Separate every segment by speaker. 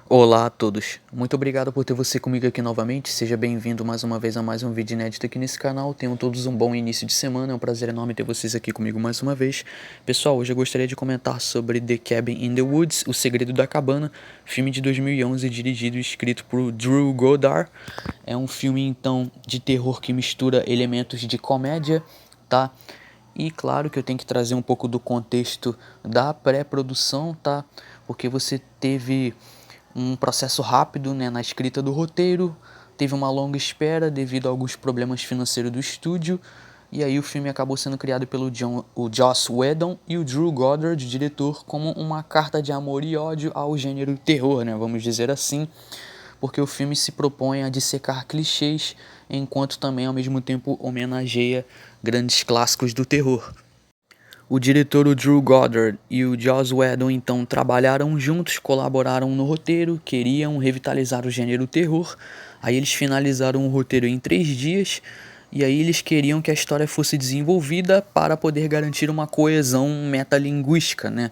Speaker 1: Olá a todos, muito obrigado por ter você comigo aqui novamente, seja bem-vindo mais uma vez a mais um vídeo inédito aqui nesse canal, tenham todos um bom início de semana, é um prazer enorme ter vocês aqui comigo mais uma vez. Pessoal, hoje eu gostaria de comentar sobre The Cabin in the Woods, O Segredo da Cabana, filme de 2011 dirigido e escrito por Drew Goddard. É um filme então de terror que mistura elementos de comédia, tá? E claro que eu tenho que trazer um pouco do contexto da pré-produção, tá? Porque você teve um processo rápido, né, na escrita do roteiro, teve uma longa espera devido a alguns problemas financeiros do estúdio, e aí o filme acabou sendo criado pelo Joss Whedon e o Drew Goddard, diretor, como uma carta de amor e ódio ao gênero terror, né, vamos dizer assim, porque o filme se propõe a dissecar clichês, enquanto também ao mesmo tempo homenageia grandes clássicos do terror. O diretor o Drew Goddard e o Joss Whedon então trabalharam juntos, colaboraram no roteiro, queriam revitalizar o gênero terror. Aí eles finalizaram o roteiro em 3 dias e aí eles queriam que a história fosse desenvolvida para poder garantir uma coesão metalinguística, né?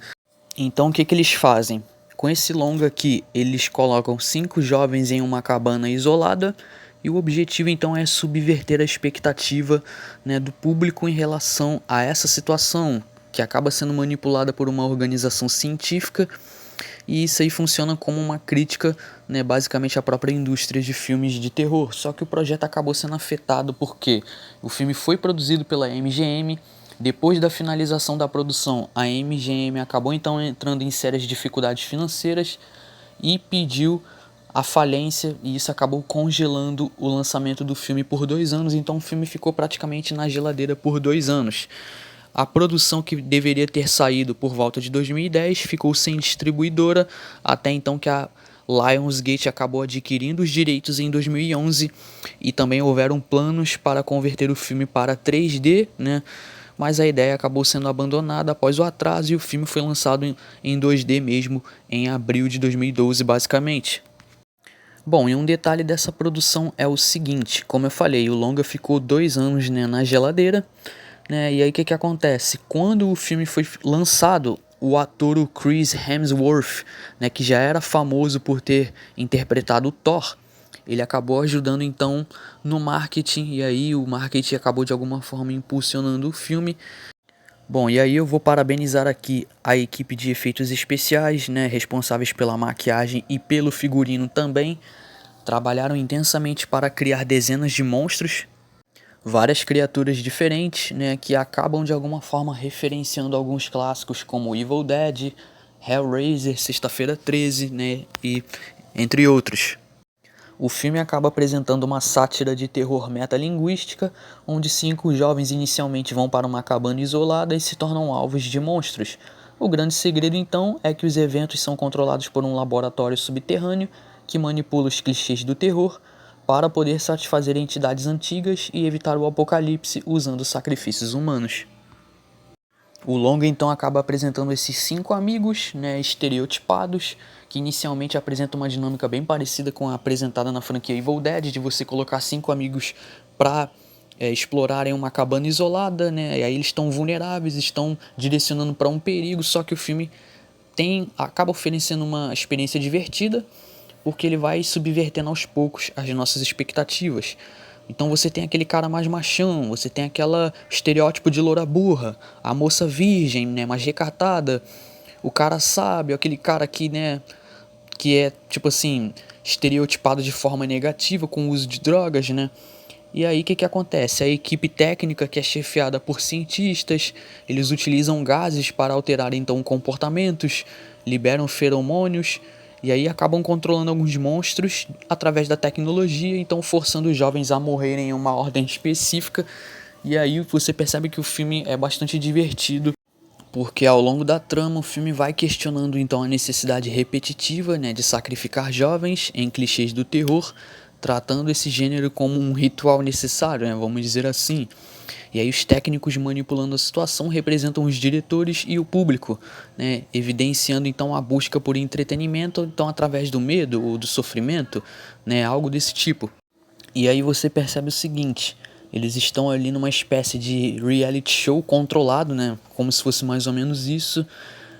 Speaker 1: Então o que que eles fazem? Com esse longa aqui, eles colocam 5 jovens em uma cabana isolada e o objetivo então é subverter a expectativa, né, do público em relação a essa situação que acaba sendo manipulada por uma organização científica, e isso aí funciona como uma crítica, né, basicamente à própria indústria de filmes de terror. Só que o projeto acabou sendo afetado porque o filme foi produzido pela MGM. Depois da finalização da produção, a MGM acabou então entrando em sérias dificuldades financeiras e pediu a falência, e isso acabou congelando o lançamento do filme por 2 anos. Então o filme ficou praticamente na geladeira por 2 anos. A produção, que deveria ter saído por volta de 2010, ficou sem distribuidora, até então que a Lionsgate acabou adquirindo os direitos em 2011, e também houveram planos para converter o filme para 3D, né? Mas a ideia acabou sendo abandonada após o atraso e o filme foi lançado em 2D mesmo em abril de 2012, basicamente. Bom, e um detalhe dessa produção é o seguinte, como eu falei, o longa ficou 2 anos, né, na geladeira, né, e aí o que que acontece? Quando o filme foi lançado, o ator o Chris Hemsworth, né, que já era famoso por ter interpretado o Thor, ele acabou ajudando então no marketing, e aí o marketing acabou de alguma forma impulsionando o filme. Bom, e aí eu vou parabenizar aqui a equipe de efeitos especiais, né, responsáveis pela maquiagem e pelo figurino também. Trabalharam intensamente para criar dezenas de monstros, várias criaturas diferentes, né, que acabam de alguma forma referenciando alguns clássicos como Evil Dead, Hellraiser, Sexta-feira 13, né, e entre outros. O filme acaba apresentando uma sátira de terror metalinguística, onde 5 jovens inicialmente vão para uma cabana isolada e se tornam alvos de monstros. O grande segredo então é que os eventos são controlados por um laboratório subterrâneo que manipula os clichês do terror para poder satisfazer entidades antigas e evitar o apocalipse usando sacrifícios humanos. O longa então acaba apresentando esses 5 amigos, né, estereotipados, que inicialmente apresentam uma dinâmica bem parecida com a apresentada na franquia Evil Dead, de você colocar 5 amigos para explorarem uma cabana isolada, né, e aí eles estão vulneráveis, estão direcionando para um perigo, só que o filme acaba oferecendo uma experiência divertida, porque ele vai subvertendo aos poucos as nossas expectativas. Então você tem aquele cara mais machão, você tem aquela estereótipo de loura burra, a moça virgem, né, mais recatada, o cara sábio, aquele cara que, né, que é tipo assim, estereotipado de forma negativa com o uso de drogas, né? E aí o que que acontece? A equipe técnica, que é chefiada por cientistas, eles utilizam gases para alterar então comportamentos, liberam feromônios e aí acabam controlando alguns monstros através da tecnologia, então forçando os jovens a morrerem em uma ordem específica. E aí você percebe que o filme é bastante divertido, porque ao longo da trama o filme vai questionando então a necessidade repetitiva, né, de sacrificar jovens em clichês do terror, tratando esse gênero como um ritual necessário, né, vamos dizer assim. E aí os técnicos manipulando a situação representam os diretores e o público, né, evidenciando então a busca por entretenimento, então através do medo ou do sofrimento, né, algo desse tipo. E aí você percebe o seguinte, eles estão ali numa espécie de reality show controlado, né? Como se fosse mais ou menos isso.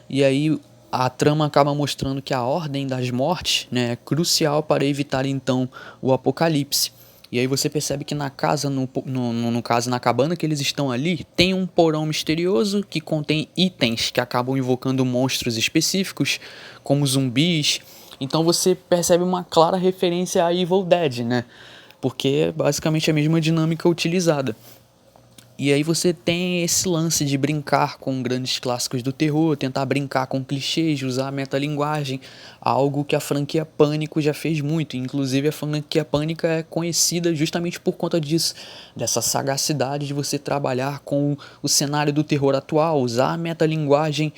Speaker 1: E aí a trama acaba mostrando que a ordem das mortes, né, é crucial para evitar então o apocalipse. E aí você percebe que na casa, no caso na cabana que eles estão ali, tem um porão misterioso que contém itens que acabam invocando monstros específicos, como zumbis. Então você percebe uma clara referência a Evil Dead, né? Porque é basicamente a mesma dinâmica utilizada. E aí você tem esse lance de brincar com grandes clássicos do terror, tentar brincar com clichês, usar a metalinguagem, algo que a franquia Pânico já fez muito. Inclusive a franquia Pânico é conhecida justamente por conta disso, dessa sagacidade de você trabalhar com o cenário do terror atual, usar a metalinguagem,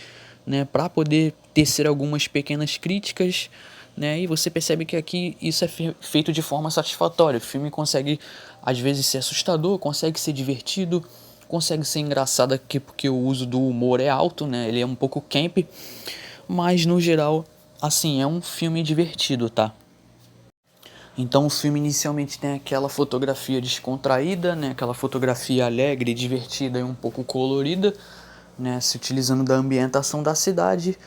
Speaker 1: né, para poder tecer algumas pequenas críticas, né? E você percebe que aqui isso é feito de forma satisfatória. O filme consegue às vezes ser assustador, consegue ser divertido, consegue ser engraçado aqui porque o uso do humor é alto, né? Ele é um pouco camp, mas no geral, assim, é um filme divertido, tá? Então o filme inicialmente tem aquela fotografia descontraída, né? Aquela fotografia alegre, divertida e um pouco colorida, né? Se utilizando da ambientação da cidade.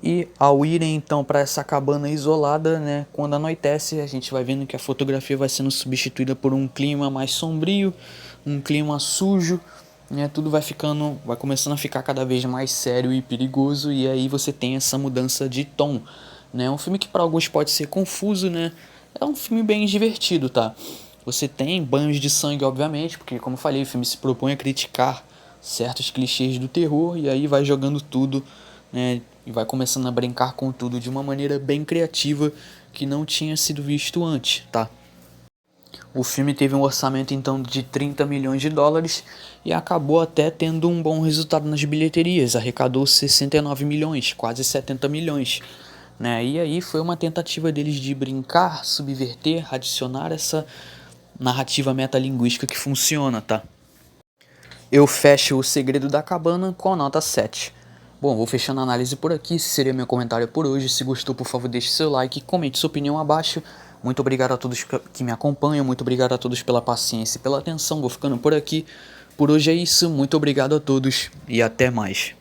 Speaker 1: E ao irem então para essa cabana isolada, né, quando anoitece, a gente vai vendo que a fotografia vai sendo substituída por um clima mais sombrio, um clima sujo, né, tudo vai começando a ficar cada vez mais sério e perigoso, e aí você tem essa mudança de tom, né? É um filme que para alguns pode ser confuso, né? É um filme bem divertido, tá? Você tem banhos de sangue, obviamente, porque como eu falei, o filme se propõe a criticar certos clichês do terror e aí vai jogando tudo, né, e vai começando a brincar com tudo de uma maneira bem criativa que não tinha sido visto antes, tá? O filme teve um orçamento então de 30 milhões de dólares e acabou até tendo um bom resultado nas bilheterias, arrecadou 69 milhões, quase 70 milhões, né? E aí foi uma tentativa deles de brincar, subverter, adicionar essa narrativa metalinguística que funciona, tá? Eu fecho O Segredo da Cabana com a nota 7. Bom, vou fechando a análise por aqui, esse seria meu comentário por hoje. Se gostou, por favor, deixe seu like, comente sua opinião abaixo. Muito obrigado a todos que me acompanham, muito obrigado a todos pela paciência e pela atenção. Vou ficando por aqui. Por hoje é isso, muito obrigado a todos e até mais.